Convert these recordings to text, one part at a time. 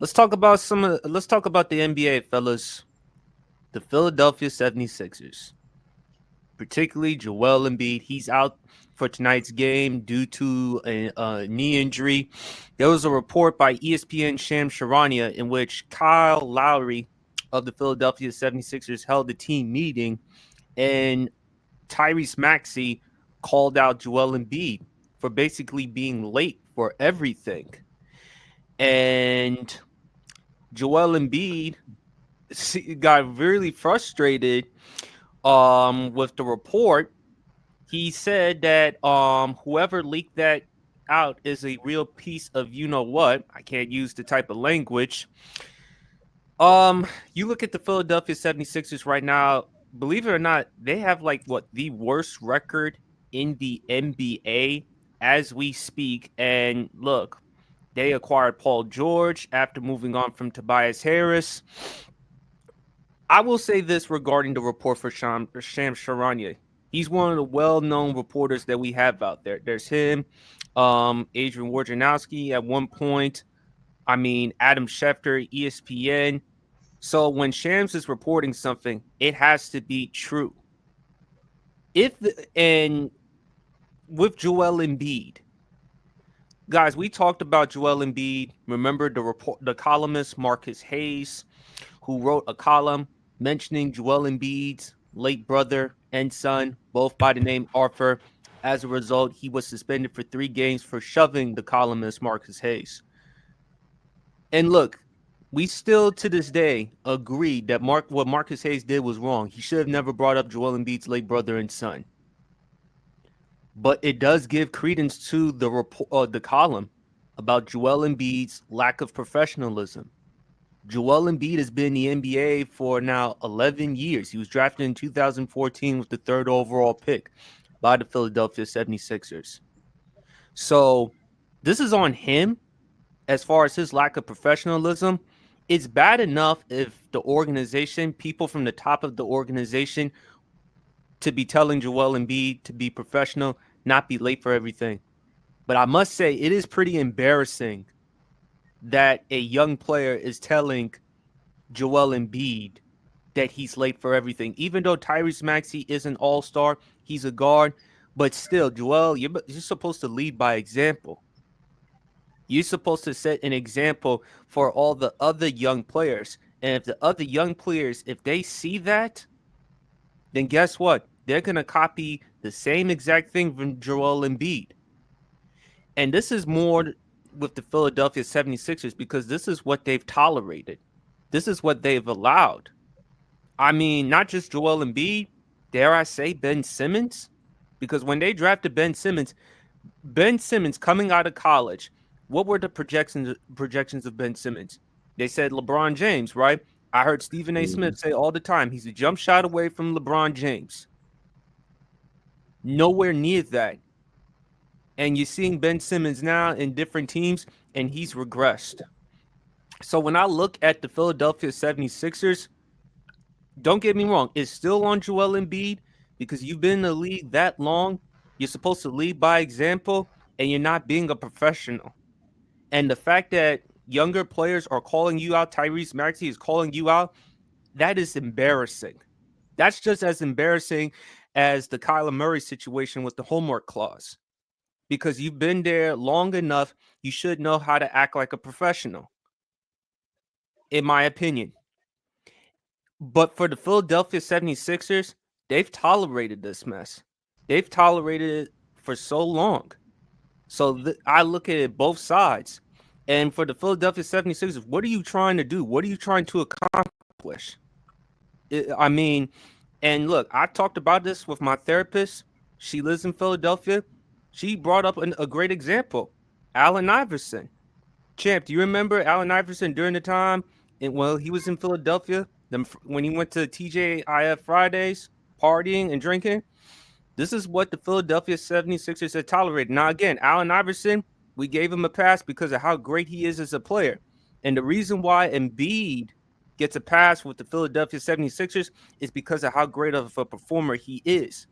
let's talk about the NBA, fellas. The Philadelphia 76ers, particularly Joel Embiid. He's out for tonight's game due to a knee injury. There was a report by ESPN Shams Charania in which Kyle Lowry of the Philadelphia 76ers held a team meeting, and Tyrese Maxey called out Joel Embiid for basically being late for everything. And Joel Embiid got really frustrated with the report. He said that whoever leaked that out is a real piece of you know what. I can't use the type of language. You look at the Philadelphia 76ers right now, believe it or not, they have like what the worst record in the NBA as we speak. And look, they acquired Paul George after moving on from Tobias Harris. I will say this regarding the report for Sham Charania. He's one of the well-known reporters that we have out there. There's him, Adrian Wojnarowski at one point. I mean, Adam Schefter, ESPN. So when Shams is reporting something, it has to be true. And with Joel Embiid, guys, we talked about Joel Embiid. Remember the columnist Marcus Hayes, who wrote a column mentioning Joel Embiid's late brother and son, both by the name Arthur. As a result, he was suspended for 3 games for shoving the columnist Marcus Hayes. And look, we still to this day agree that what Marcus Hayes did was wrong. He should have never brought up Joel Embiid's late brother and son. But it does give credence to the report, the column about Joel Embiid's lack of professionalism. Joel Embiid has been in the NBA for now 11 years. He was drafted in 2014 with the 3rd overall pick by the Philadelphia 76ers. So this is on him as far as his lack of professionalism. It's bad enough if the organization, people from the top of the organization, to be telling Joel Embiid to be professional, not be late for everything. But I must say, it is pretty embarrassing that a young player is telling Joel Embiid that he's late for everything. Even though Tyrese Maxey is an all-star, he's a guard, but still, Joel, you're supposed to lead by example. You're supposed to set an example for all the other young players. And if the other young players, if they see that, then guess what? They're going to copy the same exact thing from Joel Embiid. And this is more with the Philadelphia 76ers because this is what they've tolerated. This is what they've allowed. I mean, not just Joel Embiid, dare I say Ben Simmons? Because when they drafted Ben Simmons coming out of college, what were the projections of Ben Simmons? They said LeBron James, right? I heard Stephen A. Smith say all the time, he's a jump shot away from LeBron James. Nowhere near that. And you're seeing Ben Simmons now in different teams, and he's regressed. So when I look at the Philadelphia 76ers, don't get me wrong, it's still on Joel Embiid because you've been in the league that long. You're supposed to lead by example, and you're not being a professional. And the fact that younger players are calling you out, Tyrese Maxey is calling you out, that is embarrassing. That's just as embarrassing as the Kyler Murray situation with the homework clause. Because you've been there long enough, you should know how to act like a professional, in my opinion. But for the Philadelphia 76ers, they've tolerated this mess. They've tolerated it for so long. So I look at it both sides. And for the Philadelphia 76ers, what are you trying to do? What are you trying to accomplish? I mean, and look, I talked about this with my therapist. She lives in Philadelphia. She brought up a great example. Allen Iverson. Champ, do you remember Allen Iverson during the time he was in Philadelphia, when he went to TJIF Fridays, partying and drinking? This is what the Philadelphia 76ers had tolerated. Now, again, Allen Iverson, we gave him a pass because of how great he is as a player. And the reason why Embiid gets a pass with the Philadelphia 76ers is because of how great of a performer he is.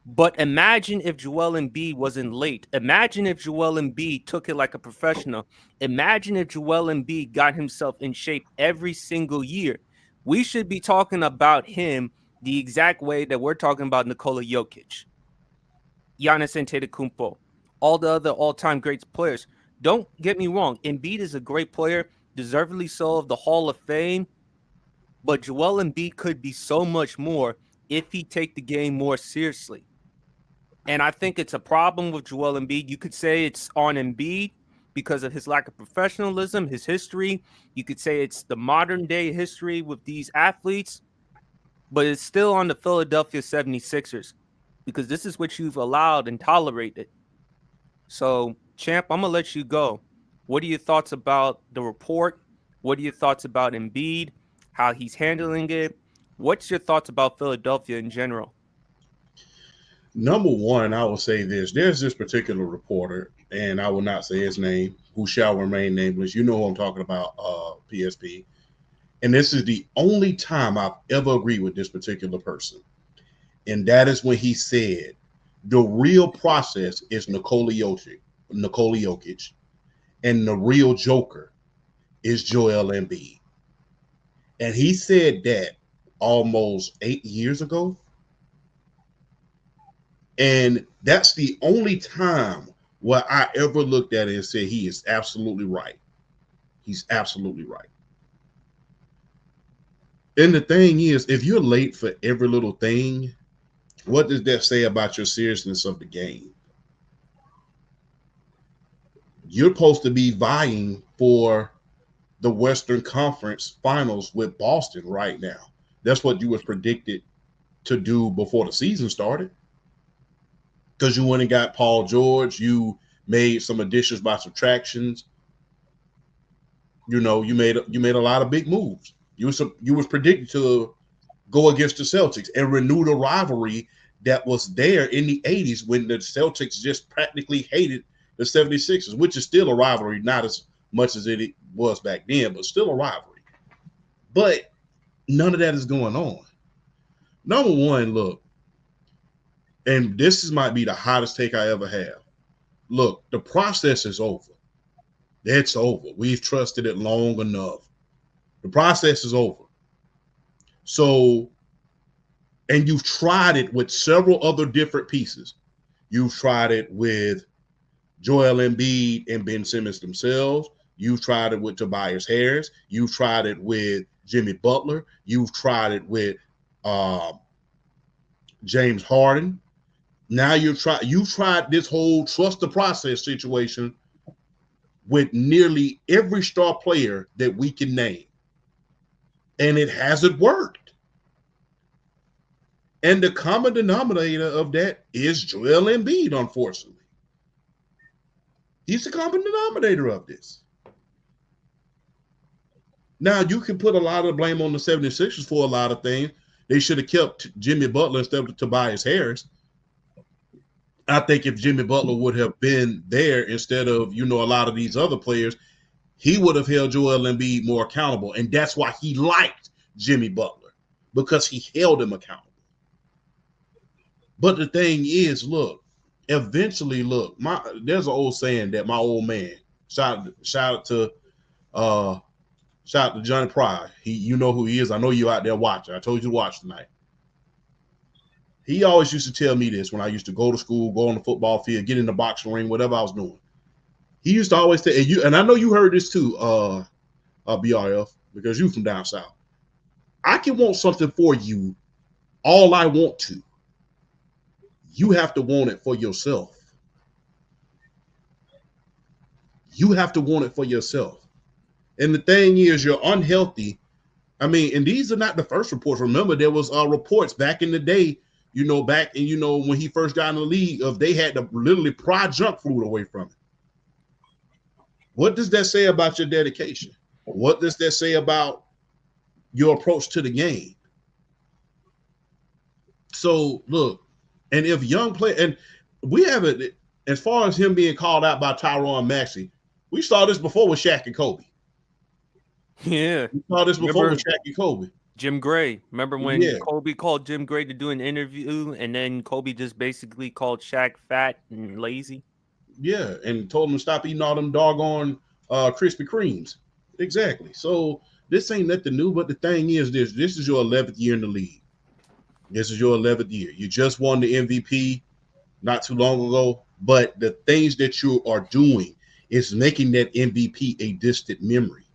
But imagine if Joel Embiid wasn't late. Imagine if Joel Embiid took it like a professional. Imagine if Joel Embiid got himself in shape every single year. We should be talking about him the exact way that we're talking about Nikola Jokic, Giannis Antetokounmpo, all the other all-time great players. Don't get me wrong. Embiid is a great player, deservedly so of the Hall of Fame. But Joel Embiid could be so much more if he take the game more seriously. And I think it's a problem with Joel Embiid. You could say it's on Embiid because of his lack of professionalism, his history. You could say it's the modern day history with these athletes, but it's still on the Philadelphia 76ers because this is what you've allowed and tolerated. So, Champ, I'm going to let you go. What are your thoughts about the report? What are your thoughts about Embiid, how he's handling it? What's your thoughts about Philadelphia in general? Number one, I will say this. There's this particular reporter, and I will not say his name, who shall remain nameless. You know who I'm talking about, PSP. And this is the only time I've ever agreed with this particular person. And that is when he said the real process is Nikola Jokic, and the real joker is Joel Embiid. And he said that almost 8 years ago. And that's the only time where I ever looked at it and said he is absolutely right. He's absolutely right. And the thing is, if you're late for every little thing, what does that say about your seriousness of the game? You're supposed to be vying for the Western Conference Finals with Boston right now. That's what you was predicted to do before the season started. Because you went and got Paul George, you made some additions by subtractions. You made a lot of big moves. You was predicted to go against the Celtics and renew the rivalry that was there in the 80s when the Celtics just practically hated the 76ers, which is still a rivalry, not as much as it was back then, but still a rivalry. But none of that is going on. Number one, look, and might be the hottest take I ever have. Look, the process is over. It's over. We've trusted it long enough. The process is over. So, and you've tried it with several other different pieces. You've tried it with Joel Embiid and Ben Simmons themselves. You've tried it with Tobias Harris. You've tried it with Jimmy Butler. You've tried it with James Harden. Now you've tried this whole trust the process situation with nearly every star player that we can name. And it hasn't worked. And the common denominator of that is Joel Embiid, unfortunately. He's the common denominator of this. Now, you can put a lot of blame on the 76ers for a lot of things. They should have kept Jimmy Butler instead of Tobias Harris. I think if Jimmy Butler would have been there instead of, a lot of these other players, he would have held Joel Embiid more accountable. And that's why he liked Jimmy Butler, because he held him accountable. But the thing is, look, eventually, there's an old saying that my old man, shout out to Johnny Pryor. You know who he is. I know you out there watching. I told you to watch tonight. He always used to tell me this when I used to go to school, go on the football field, get in the boxing ring, whatever I was doing. He used to always say, and I know you heard this too, BRF, because you from down south. I can want something for you all I want to. You have to want it for yourself. You have to want it for yourself. And the thing is, you're unhealthy. I mean, and these are not the first reports. Remember, there was reports back in the day, when he first got in the league, of they had to literally pry junk food away from him. What does that say about your dedication? What does that say about your approach to the game? So, look, and if young play, and we haven't, as far as him being called out by Tyronn Maxey, we saw this before with Shaq and Kobe. Yeah. We saw this before with Shaq and Kobe. Jim Gray. Remember when Yeah, Kobe called Jim Gray to do an interview, and then Kobe just basically called Shaq fat and lazy? yeah, and told him to stop eating all them doggone Krispy Kremes. Exactly. So this ain't nothing new, but the thing is this: this is your 11th year in the league. This is your 11th year. You just won the MVP not too long ago, but the things that you are doing is making that MVP a distant memory.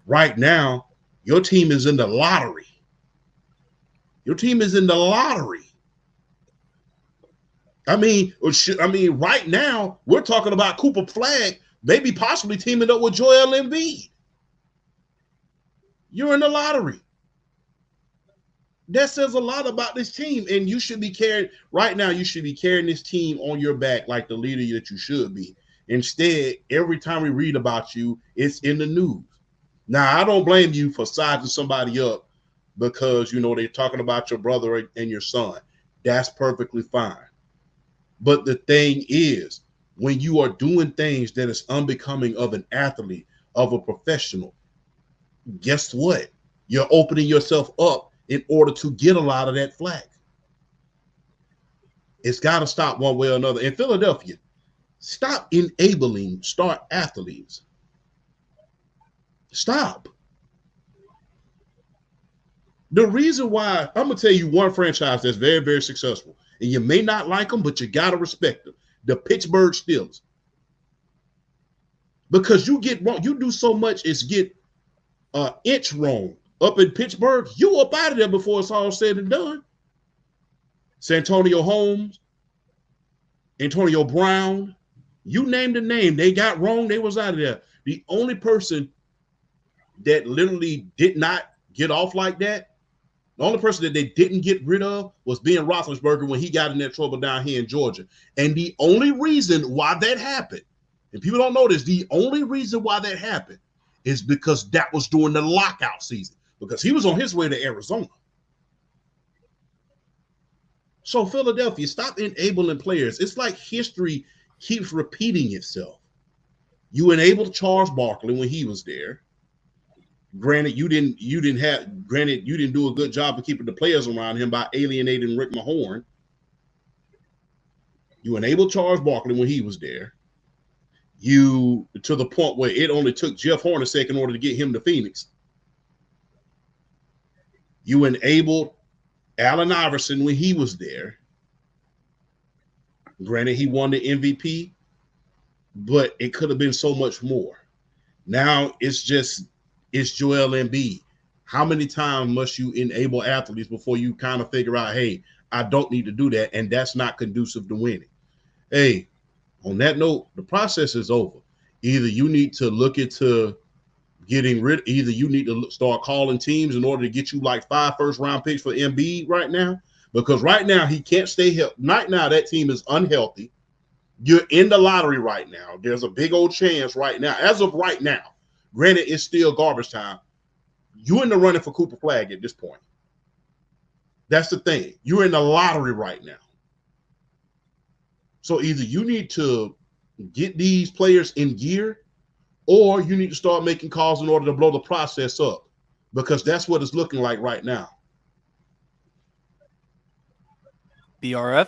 Right now, your team is in the lottery. Your team is in the lottery. Right now we're talking about Cooper Flag maybe possibly teaming up with Joel Embiid. You're in the lottery. That says a lot about this team, and you should be carrying right now. You should be carrying this team on your back like the leader that you should be. Instead, every time we read about you, it's in the news. Now, I don't blame you for sizing somebody up because they're talking about your brother and your son. That's perfectly fine. But the thing is, when you are doing things that is unbecoming of an athlete, of a professional, guess what? You're opening yourself up in order to get a lot of that flack. It's got to stop one way or another. In Philadelphia, stop enabling star athletes. Stop. The reason why, I'm going to tell you one franchise that's very, very successful, and you may not like them, but you got to respect them. The Pittsburgh Steelers. Because you get wrong, you do so much as get an inch wrong up in Pittsburgh, you up out of there before it's all said and done. Santonio Holmes, Antonio Brown, you name the name, they got wrong, they was out of there. The only person that literally did not get off like that, the only person that they didn't get rid of was Ben Roethlisberger when he got in that trouble down here in Georgia. And the only reason why that happened, and people don't know this, the only reason why that happened is because that was during the lockout season, because he was on his way to Arizona. So Philadelphia, stop enabling players. It's like history keeps repeating itself. You enabled Charles Barkley when he was there. Granted, you didn't do a good job of keeping the players around him by alienating Rick Mahorn. You enabled Charles Barkley when he was there. You to the point where it only took Jeff Hornacek in order to get him to Phoenix. You enabled Allen Iverson when he was there. Granted, he won the MVP, but it could have been so much more. Now it's Joel Embiid. How many times must you enable athletes before you kind of figure out, hey, I don't need to do that, and that's not conducive to winning? Hey, on that note, the process is over. Either you need to look into either you need to start calling teams in order to get you like 5 first-round picks for Embiid right now, because right now he can't stay healthy. Right now that team is unhealthy. You're in the lottery right now. There's a big old chance right now. As of right now, granted, it's still garbage time. You're in the running for Cooper Flag at this point. That's the thing. You're in the lottery right now. So either you need to get these players in gear, or you need to start making calls in order to blow the process up, because that's what it's looking like right now. BRF?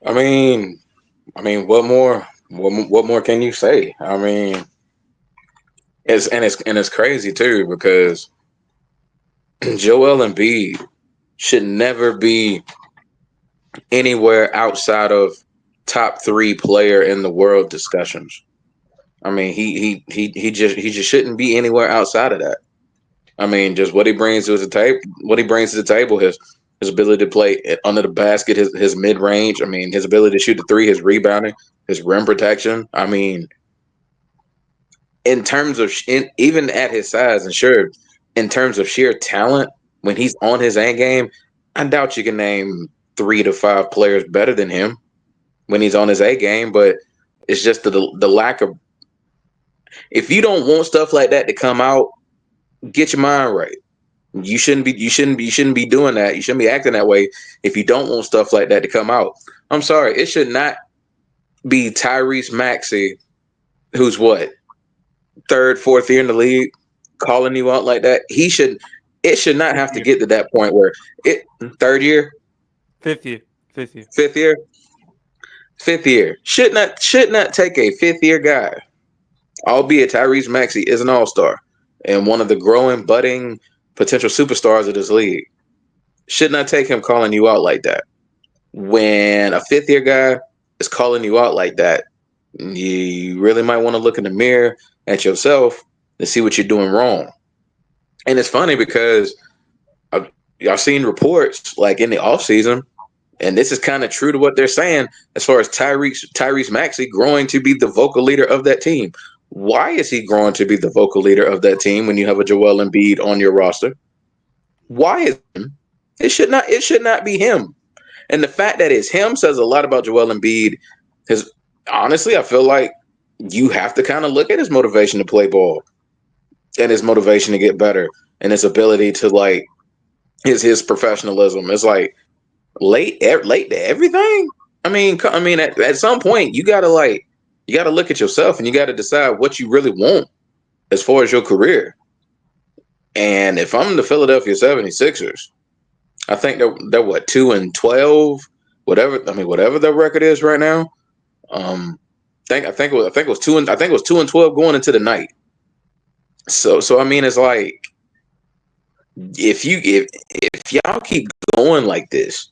I mean, what more? What more can you say? I mean, it's crazy too, because Joel Embiid should never be anywhere outside of top 3 player in the world discussions. I mean, he just shouldn't be anywhere outside of that. I mean, just what he brings to the table, his ability to play under the basket, his mid range. I mean, his ability to shoot the 3, his rebounding, his rim protection. I mean, in terms of even at his size, and sure, in terms of sheer talent, when he's on his A game, I doubt you can name 3 to 5 players better than him when he's on his A game. But it's just the lack of. If you don't want stuff like that to come out, get your mind right. You shouldn't be doing that. You shouldn't be acting that way if you don't want stuff like that to come out. I'm sorry, it should not be Tyrese Maxey, who's what, 3rd, 4th year in the league, calling you out like that, it should not have to get to that point where third year, fifth year, fifth year. fifth year should not take a fifth year guy, albeit Tyrese Maxey is an all-star and one of the growing, budding potential superstars of this league. Should not take him calling you out like that. When a fifth year guy is calling you out like that, you really might want to look in the mirror at yourself and see what you're doing wrong. And it's funny because I've seen reports like in the offseason, and this is kind of true to what they're saying as far as Tyrese Maxey growing to be the vocal leader of that team. Why is he growing to be the vocal leader of that team when you have a Joel Embiid on your roster? Why is it should not be him. And the fact that it's him says a lot about Joel Embiid. Because honestly, I feel like you have to kind of look at his motivation to play ball and his motivation to get better and his ability to like his professionalism. It's like late to everything. I mean, at some point you gotta look at yourself and you gotta decide what you really want as far as your career. And if I'm the Philadelphia 76ers, I think they're what 2-12, whatever their record is right now. I think it was 2-12 going into the night. So I mean, it's like if y'all keep going like this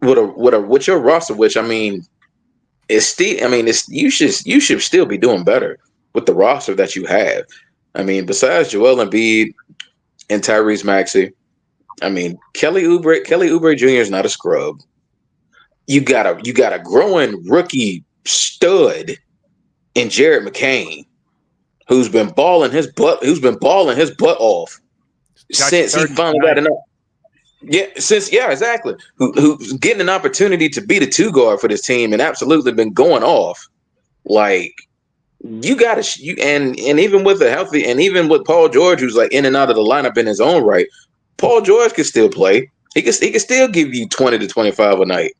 with your roster, which I mean, you should still be doing better with the roster that you have. I mean, besides Joel Embiid and Tyrese Maxey, I mean, Kelly Oubre Jr. is not a scrub. You got a growing rookie stud in Jared McCain, who's been balling his butt off since he finally got enough. Yeah, exactly. Who's getting an opportunity to be the two guard for this team and absolutely been going off. Like and even with the healthy and even with Paul George, who's like in and out of the lineup in his own right, Paul George can still play. He can still give you 20 to 25 a night.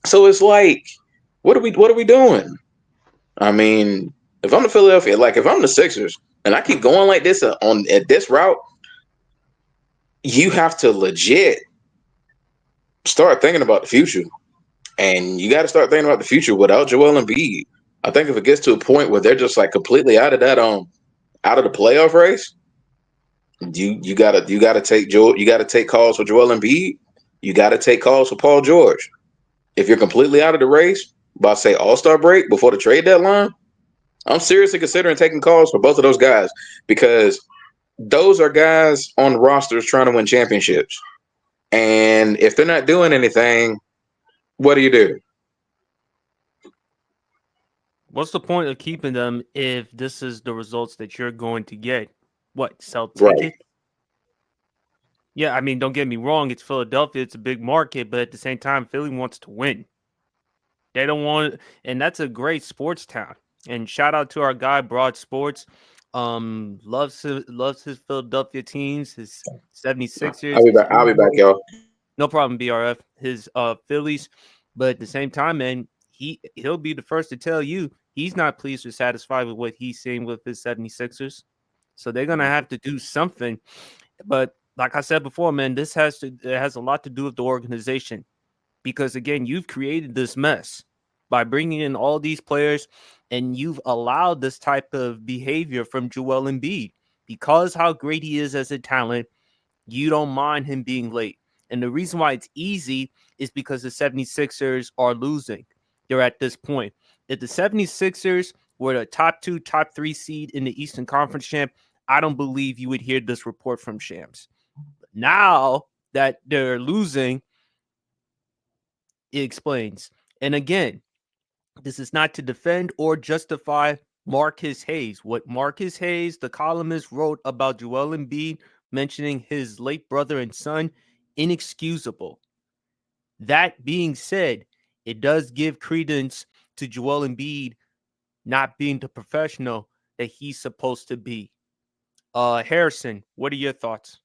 So it's like, what are we doing? I mean, if I'm the Philadelphia, like if I'm the Sixers and I keep going like this at this route, you have to legit start thinking about the future. And you got to start thinking about the future without Joel Embiid. I think if it gets to a point where they're just like completely out of that out of the playoff race, you gotta take calls for Joel Embiid. You gotta take calls for Paul George. If you're completely out of the race by say All-Star break before the trade deadline, I'm seriously considering taking calls for both of those guys because those are guys on rosters trying to win championships. And if they're not doing anything, what do you do? What's the point of keeping them if this is the results that you're going to get? What, sell Right. tickets? Yeah, I mean, don't get me wrong. It's Philadelphia. It's a big market. But at the same time, Philly wants to win. They don't want – and that's a great sports town. And shout out to our guy, Broad Sports. Loves his Philadelphia teams, his 76ers. I'll be back, y'all. No problem, BRF. His Phillies. But at the same time, man, he'll be the first to tell you he's not pleased or satisfied with what he's seeing with his 76ers. So they're going to have to do something. But like I said before, man, it has a lot to do with the organization. Because, again, you've created this mess by bringing in all these players, and you've allowed this type of behavior from Joel Embiid. Because how great he is as a talent, you don't mind him being late. And the reason why it's easy is because the 76ers are losing. They're at this point. If the 76ers were the top 2, top 3 seed in the Eastern Conference champ, I don't believe you would hear this report from Shams. Now that they're losing, it explains. And again, this is not to defend or justify Marcus Hayes. What Marcus Hayes, the columnist, wrote about Joel Embiid, mentioning his late brother and son, inexcusable. That being said, it does give credence to Joel Embiid not being the professional that he's supposed to be. Harrison, what are your thoughts?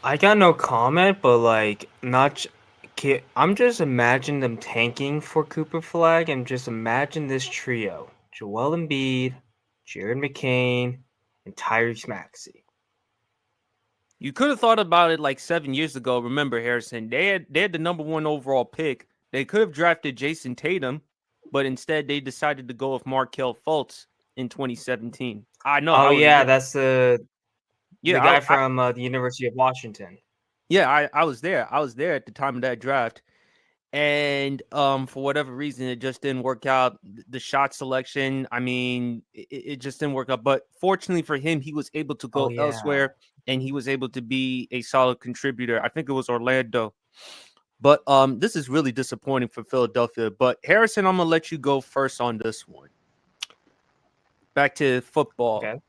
I got no comment, but like I'm just imagining them tanking for Cooper Flag and just imagine this trio: Joel Embiid, Jared McCain, and Tyrese Maxey. You could have thought about it like 7 years ago. Remember, Harrison, they had the number 1 overall pick. They could have drafted Jason Tatum, but instead they decided to go with Markelle Fultz in 2017. I know. Oh yeah, that's the guy I, from the University of Washington. Yeah, I was there. I was there at the time of that draft. And for whatever reason, it just didn't work out. The shot selection, I mean, it just didn't work out. But fortunately for him, he was able to go elsewhere, and he was able to be a solid contributor. I think it was Orlando. But this is really disappointing for Philadelphia. But Harrison, I'm gonna let you go first on this one. Back to football. Okay.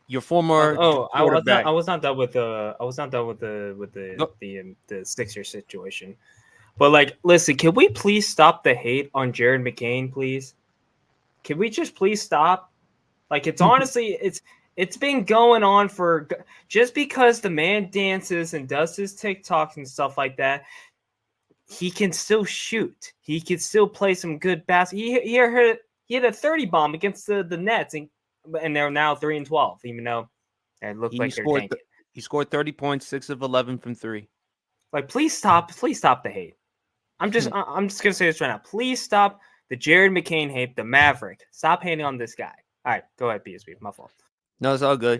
Your former quarterback. I was not done with the Sixers situation. But like, listen, can we please stop the hate on Jared McCain, please? Can we just please stop? Like, it's honestly, it's been going on for just because the man dances and does his TikToks and stuff like that. He can still shoot. He can still play some good basketball. He hit a 30 bomb against the Nets, and they're now 3-12, even though it looked like they're tanking. He scored 30 points, 6 of 11 from 3. Like, please stop the hate. I'm just gonna say this right now. Please stop the Jared McCain hate, the Maverick. Stop hating on this guy. All right, go ahead, BSB. My fault. No, it's all good.